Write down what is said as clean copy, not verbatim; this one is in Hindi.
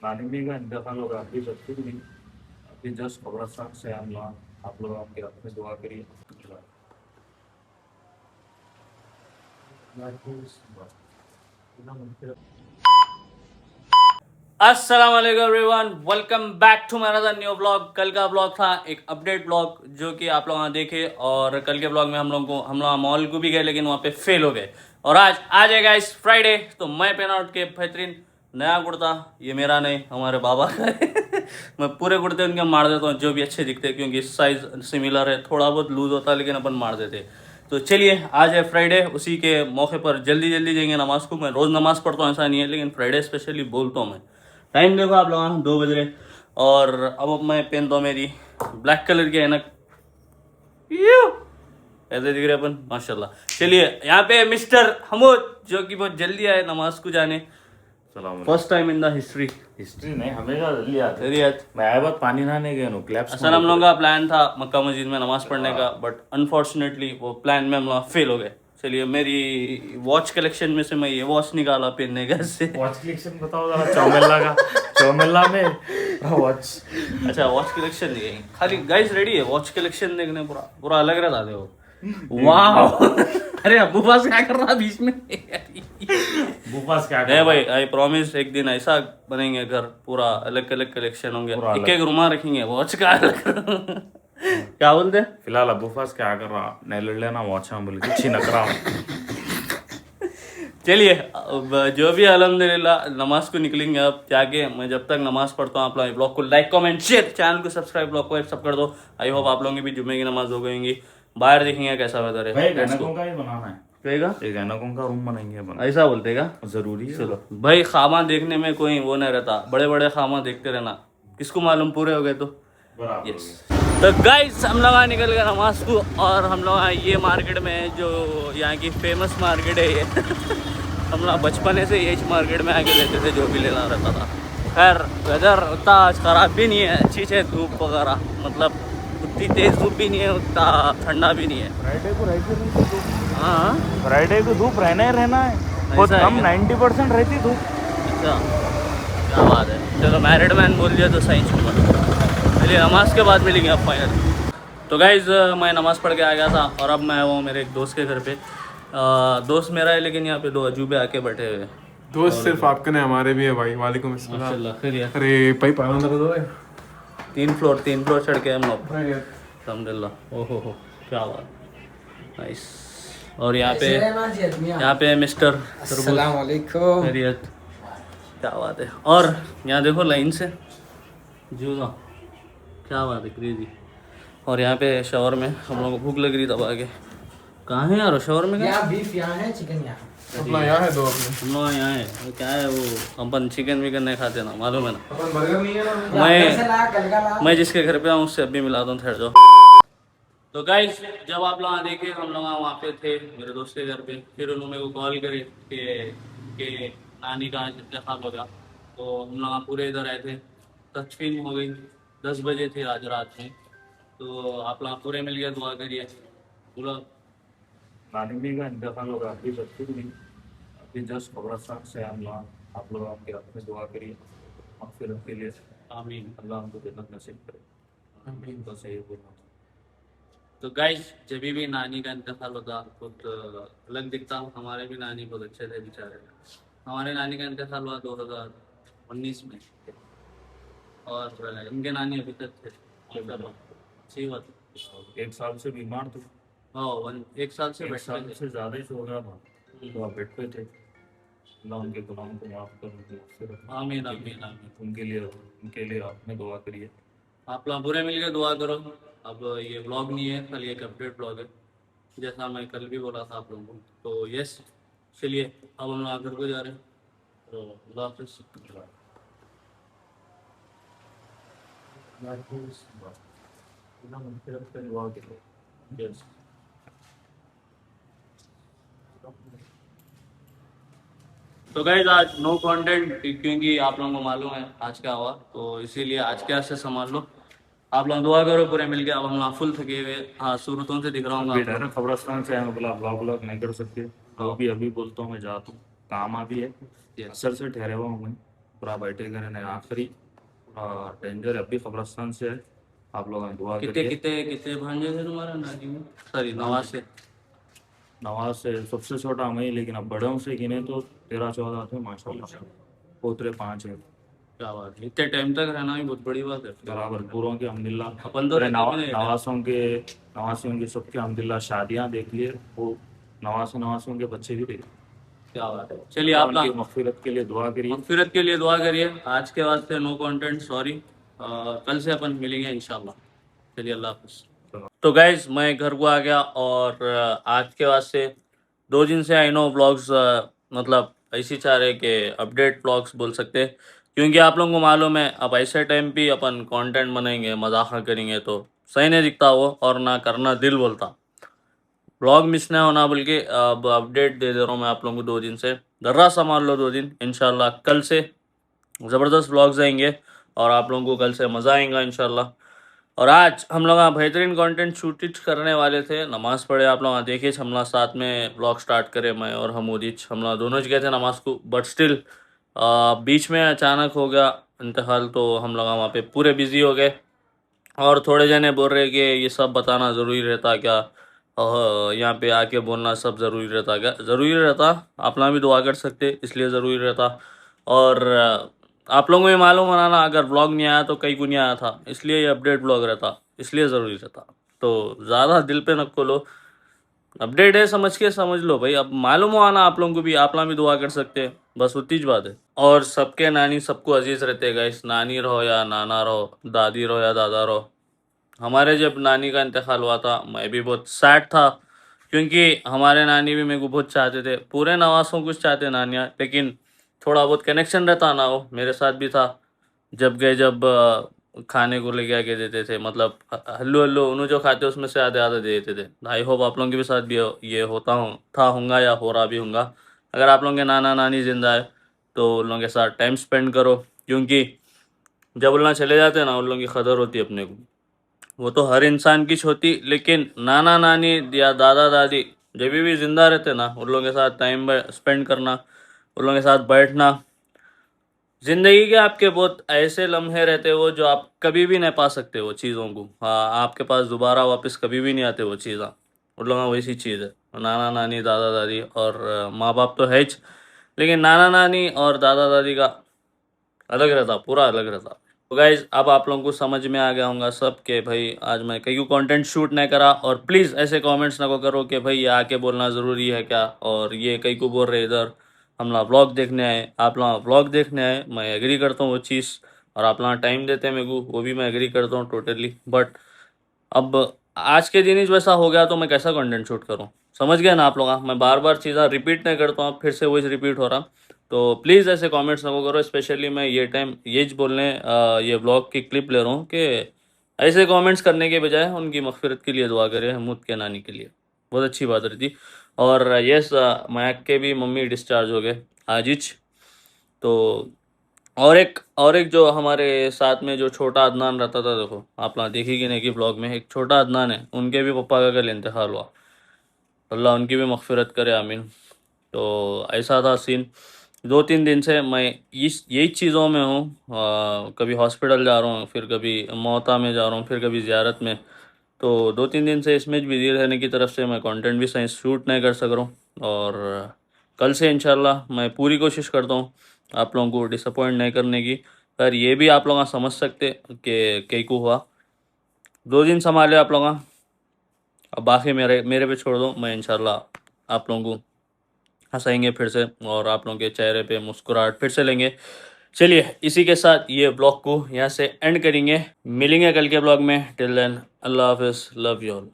नानी का इंतकाल होगा अभी बच्चे भी नहीं। अभी जस्ट कब्रस्तान से हम लोग आप लोग आपके हाथ में दुआ करिए। अस्सलाम वालेकुम everyone, welcome back to my another new blog. कल का ब्लॉग था एक अपडेट ब्लॉग जो कि आप लोग देखे, और कल के ब्लॉग में हम लोग मॉल को भी गए लेकिन वहाँ पे फेल हो गए। और आज है गाइस फ्राइडे, तो मैं पहना उठ के बेहतरीन नया कुर्ता। ये मेरा नहीं, हमारे बाबा का है। मैं पूरे कुर्ते उनके मार देता हूँ जो भी अच्छे दिखते हैं, क्योंकि साइज सिमिलर है, थोड़ा बहुत लूज होता है लेकिन अपन मार देते। तो चलिए, आज है फ्राइडे, उसी के मौके पर जल्दी जल्दी जाएंगे नमाज को। मैं रोज़ नमाज पढ़ता हूँ, ऐसा नहीं है, लेकिन फ्राइडे स्पेशली बोलता हूँ मैं। टाइम देखो आप लोग, 2 बज रहे। और अब मैं पहनता हूँ मेरी ब्लैक कलर की ऐनक। ऐसे दिख रहे अपन माशाल्लाह। चलिए, यहाँ पे मिस्टर हमूद जो कि बहुत जल्दी आए नमाज को जाने। First time in the history नहीं, हमेशा जल्दी आते हैं। मैं आया बात पानी नहाने गए नो क्लैप्स। असल हम लोगों का प्लान था मक्का मस्जिद में नमाज पढ़ने का, बट अनफॉर्चुनेटली वो प्लान में हम लोग फेल हो गए। चलिए, मेरी वॉच कलेक्शन में से मैं ये वॉच निकाला पहनने का से। वॉच कलेक्शन बताओ जरा, चौमेला का चौमेला में वॉच। अच्छा, वॉच कलेक्शन नहीं है खाली गाइस, रेडी है वॉच कलेक्शन देखने। पूरा पूरा अलग रहता थे वो। वाह। अरे अब्बू पास क्या कर रहा बीच में? बुफास क्या नहीं भाई, आई प्रॉमिस एक दिन ऐसा बनेंगे घर, पूरा अलग अलग कलेक्शन होंगे, एक एक रूमा रखेंगे वॉच का अलग। क्या बोलते हैं? फिलहाल अबू फास क्या कर रहा, नहीं लड़ लेना वॉच में बोल के छिनक रहा। चलिए, अब जो भी अल्हम्दुलिल्लाह नमाज को निकलेंगे अब जाके। मैं जब तक नमाज पढ़ता हूँ, आप लोग ब्लॉग को लाइक कमेंट शेयर, चैनल को सब्सक्राइब, ब्लॉग को सब कर दो। आई होप आप लोगों की भी जुम्मे की नमाज हो गई। बाहर देखेंगे कैसा वेदर है। भाई गैनकों का ही बनाना है, कहेगा एक गैनकों का रूम बनाएंगे अपन, ऐसा बोलते का जरूरी है। चलो भाई, खामा देखने में कोई वो नहीं रहता, बड़े बड़े खामा देखते रहना, किसको मालूम पूरे हो गए तो। यस, तो गाइस हम लोग निकल गए नमाज को, और हम लोग ये मार्केट में जो यहाँ की फेमस मार्केट है ये। हम लोग बचपने से यही मार्केट में आके लेते थे जो भी लेना रहता था। खैर वेदर उतना आज ख़राब भी नहीं है, अच्छी है धूप वगैरह, मतलब उतनी तेज़ धूप भी नहीं है, उतना ठंडा भी नहीं है। हाँ, फ्राइडे को धूप रहना ही रहना है, बहुत ऐसा है कम क्या? 90% रहती धूप। अच्छा, क्या बात है। चलो, मैरिड मैन बोल दिया तो सही छूट। चलिए, नमाज के बाद मिलेंगे अब फाइनल। तो गाइज़, मैं नमाज़ पढ़ के आ गया था, और अब मैं आया हूँ मेरे एक दोस्त के घर पे। दोस्त मेरा है, लेकिन यहाँ पे दो अजूबे आके बैठे हुए। दोस्त सिर्फ आपके नहीं, हमारे भी है भाई। वालेकुम अस्सलाम। माशाल्लाह, खैरियत। अरे भाई पागल कर दो। 3 फ्लोर चढ़ के हम लोग, अल्हम्दुलिल्लाह। ओहो हो, क्या बात, नाइस। और यहाँ पे मिस्टर अस्सलाम वालेकुम। खैरियत, क्या बात है। और यहाँ देखो लाइन से जूना, क्या बात है, क्रेजी। और यहाँ पे शावर में हम लोगों को भूख लग रही तब आगे। कहाँ है यार शावर में? यहाँ बीफ यहाँ है, चिकन यहाँ। अपना यहाँ है दो अपने। हम लोग यहाँ है, वो क्या है वो, अपन चिकन विकन नहीं खाते ना, मालूम है ना। अपन बर्गर नहीं है ना। मैं जिसके घर पे आऊँ उससे अभी मिलाता हूँ, ठहर जाओ। तो गाइस, जब आप लोग देखे, हम लोग वहाँ पे थे मेरे दोस्त के घर पे, फिर उन्होंने मेरे को कॉल करे कि नानी का इंतकाल हो गया। तो हम लोग पूरे इधर आए थे, तदफीन हो गई, 10 बजे थे आज रात में। तो आप लोग पूरे मिल गए, दुआ करिए। बोलो, नानी का इंतकाल होगा अभी बच्चे भी नहीं। अभी जस्ट कब्रस्तान से हम लोग आप लोग आपके हाथ में दुआ करिए, और फिर उनके लिए आमीन, अल्लाह हमको जन्नत नसीब करे। आमीन, तो सही बोलना। तो गाइस, जब भी नानी का इंतकाल होता बहुत अलग दिखता। हमारे भी नानी बहुत अच्छे थे बेचारे। हमारे नानी का इंतकाल हुआ 2019 में, और इनके नानी अभी तक थे। अच्छी बात। 1 साल से बीमार थे। हाँ, 1 साल से, 1 साल से ज़्यादा ही हो गया था, तो आप बेड पे थे। अल्लाह उनके गुनाहों को माफ़ कर। आमीन आमीन आमीन। उनके लिए आपने दुआ करिए। आप लोग पूरे मिलकर दुआ करो। अब ये व्लॉग नहीं है, कल एक अपडेट व्लॉग है, जैसा मैं कल भी बोला था आप लोगों को। तो यस, चलिए अब हम लोग घर को जा रहे हैं, तो अल्लाह हाफ़िज़। यस, तो गाइस आज नो कंटेंट, क्योंकि आप लोगों को मालूम है आज क्या हुआ, तो इसीलिए आज क्या से संभाल लो। आप लोग दुआ करो पूरे मिल के। अब हम लोग फुल थके हुए, हाँ सूरतों से दिख रहा हूँ। कब्रस्तान से बोला ब्लॉग नहीं कर सकते, तो भी अभी बोलता हूँ मैं जाता हूँ, काम आ भी है, अक्सर से ठहरे हुआ हूँ मैं। पूरा बैठे करे आखिरी पूरा डेंजर अभी कब्रस्तान से है। आप लोग दुआ कितने करिए। कितने कितने भांजे थे तुम्हारे नानी में? सॉरी, नवाज से। नवाज से सबसे छोटा मैं ही, लेकिन अब बड़ों से गिने तो 13-14 थे माशाल्लाह। पोतरे 5 है। क्या बात है, इतने टाइम तक रहना भी बहुत बड़ी बात है। बराबर पूरों के अल्हम्दुलिल्लाह। अपन तो पूरे रहते भी नहीं नवासियों के सबके अल्हम्दुलिल्लाह शादियां देख लिए, वो नवासियों के बच्चे भी देखे। क्या बात है। चलिए आप उनकी मगफिरत के लिए दुआ करिए। मगफिरत के लिए दुआ करिए। आज के वास्ते नो कंटेंट, सॉरी। कल से अपन मिलेंगे इंशाल्लाह। चलिए, अल्लाह हाफिज़। तो गाइज मैं घर को आ गया और आज के वास्ते 2 दिन से आई नो व्लॉग्स मतलब ऐसी चाह रहे कि अपडेट व्लॉग्स बोल सकते, क्योंकि आप लोगों को मालूम है अब ऐसे टाइम पे अपन कंटेंट बनाएंगे, मजाक करेंगे तो सही नहीं दिखता वो, और ना करना दिल बोलता। व्लॉग मिस ना होना बोल के अब अपडेट दे दे रहा हूँ मैं आप लोगों को 2 दिन से। जर्रा संभाल लो 2 दिन, इंशाल्लाह कल से ज़बरदस्त व्लॉग्स आएंगे और आप लोगों को कल से मज़ा आएगा इंशाल्लाह। और आज हम लोग बेहतरीन कंटेंट शूट करने वाले थे। नमाज़ पढ़े आप लोग देखिए, हम लोग साथ में व्लॉग स्टार्ट करे, मैं और हमूदिच हम लोग दोनों गए थे नमाज को, बट स्टिल बीच में अचानक हो गया इंतकाल, तो हम लोग वहाँ पे पूरे बिजी हो गए। और थोड़े जने बोल रहे कि ये सब बताना ज़रूरी रहता क्या, यहाँ पे आके बोलना सब ज़रूरी रहता क्या? ज़रूरी रहता, आप लोग भी दुआ कर सकते इसलिए ज़रूरी रहता। और आप लोगों को भी मालूम होना ना, अगर व्लॉग नहीं आया तो कहीं को नहीं आया था, इसलिए ये अपडेट व्लॉग रहता, इसलिए ज़रूरी रहता। तो ज़्यादा दिल पे न लो, अपडेट है समझ के समझ लो भाई। अब मालूम हुआ ना आप लोगों को भी, आप लोग भी दुआ कर सकते हैं, बस उतनी ज बात है। और सबके नानी सबको अजीज़ रहते हैं, इस नानी रहो या नाना रहो, दादी रहो या दादा रहो। हमारे जब नानी का इंतकाल हुआ था मैं भी बहुत सैड था, क्योंकि हमारे नानी भी मेरे को बहुत चाहते थे, पूरे नवासों कुछ चाहते नानियाँ, लेकिन थोड़ा बहुत कनेक्शन रहता ना, वो मेरे साथ भी था। जब खाने को लेके आके देते थे, मतलब हल्लू हल्लू उन्होंने जो खाते उसमें से आधे आधे दे देते थे। आई होप आप लोगों के भी साथ भी ये होता था होगा या हो रहा भी होगा। अगर आप लोगों के नाना नानी जिंदा है तो उन लोगों के साथ टाइम स्पेंड करो, क्योंकि जब उन लोग चले जाते हैं ना उन लोगों की कदर होती है अपने को। वो तो हर इंसान की होती, लेकिन नाना नानी या दादा दादी जब भी जिंदा रहते ना, उन लोगों के साथ टाइम स्पेंड करना, उन लोगों के साथ बैठना। ज़िंदगी के आपके बहुत ऐसे लम्हे रहते हो जो आप कभी भी नहीं पा सकते वो चीज़ों को। हाँ, आपके पास दोबारा वापस कभी भी नहीं आते वो चीज़ें। उन लोगों वैसी चीज़ है, नाना नानी दादा दादी और माँ बाप तो है ही, लेकिन नाना नानी और दादा दादी का अलग रहता, पूरा अलग रहता। तो गाइज अब आप लोगों को समझ में आ गया होगा सब के भाई आज मैं कहीं कंटेंट शूट नहीं करा। और प्लीज़ ऐसे कमेंट्स ना को करो कि भाई ये आके बोलना ज़रूरी है क्या, और ये कहीं को बोल रहे इधर हम लोग व्लॉग देखने आए, आप लोग व्लॉग देखने आए। मैं एग्री करता हूँ वो चीज़, और आप लोग टाइम देते हैं मेरे को, वो भी मैं एग्री करता हूँ टोटली। बट अब आज के दिन ही वैसा हो गया तो मैं कैसा कंटेंट शूट करूँ, समझ गए ना आप लोग? मैं बार बार चीज़ें रिपीट नहीं करता हूँ, फिर से वही रिपीट हो रहा। तो प्लीज़ ऐसे कमेंट्स ना करो। स्पेशली मैं ये टाइम ये बोलने ये व्लॉग की क्लिप ले रहा हूँ कि ऐसे कमेंट्स करने के बजाय उनकी मगफिरत के लिए दुआ करें, हमूद के नानी के लिए, बहुत अच्छी बात रही थी। और यस, मयक के भी मम्मी डिस्चार्ज हो गए आज ही। तो और एक जो हमारे साथ में जो छोटा अदनान रहता था, देखो आप लोग देखेगी नहीं कि ब्लॉग में एक छोटा अदनान है, उनके भी पप्पा का कल इंतकाल हुआ, अल्लाह उनकी भी मगफिरत करे, आमीन। तो ऐसा था सीन। 2-3 दिन से मैं यही चीज़ों में हूँ, कभी हॉस्पिटल जा रहा हूँ, फिर कभी मोहता में जा रहा हूँ, फिर कभी ज़ियारत में। तो 2-3 दिन से इसमें बिजी रहने की तरफ से मैं कंटेंट भी सही शूट नहीं कर सक रहा हूँ। और कल से इंशाल्लाह मैं पूरी कोशिश करता हूँ आप लोगों को डिसअपॉइंट नहीं करने की। पर ये भी आप लोग समझ सकते कि कई को हुआ 2 दिन संभाले आप लोग, अब बाकी मेरे पे छोड़ दो। मैं इंशाल्लाह आप लोगों को हंसाएंगे फिर से, और आप लोगों के चेहरे पे मुस्कुराहट फिर से लेंगे। चलिए इसी के साथ ये ब्लॉग को यहाँ से एंड करेंगे, मिलेंगे कल के ब्लॉग में। टिल देन अल्लाह हाफिज़, लव यू ऑल।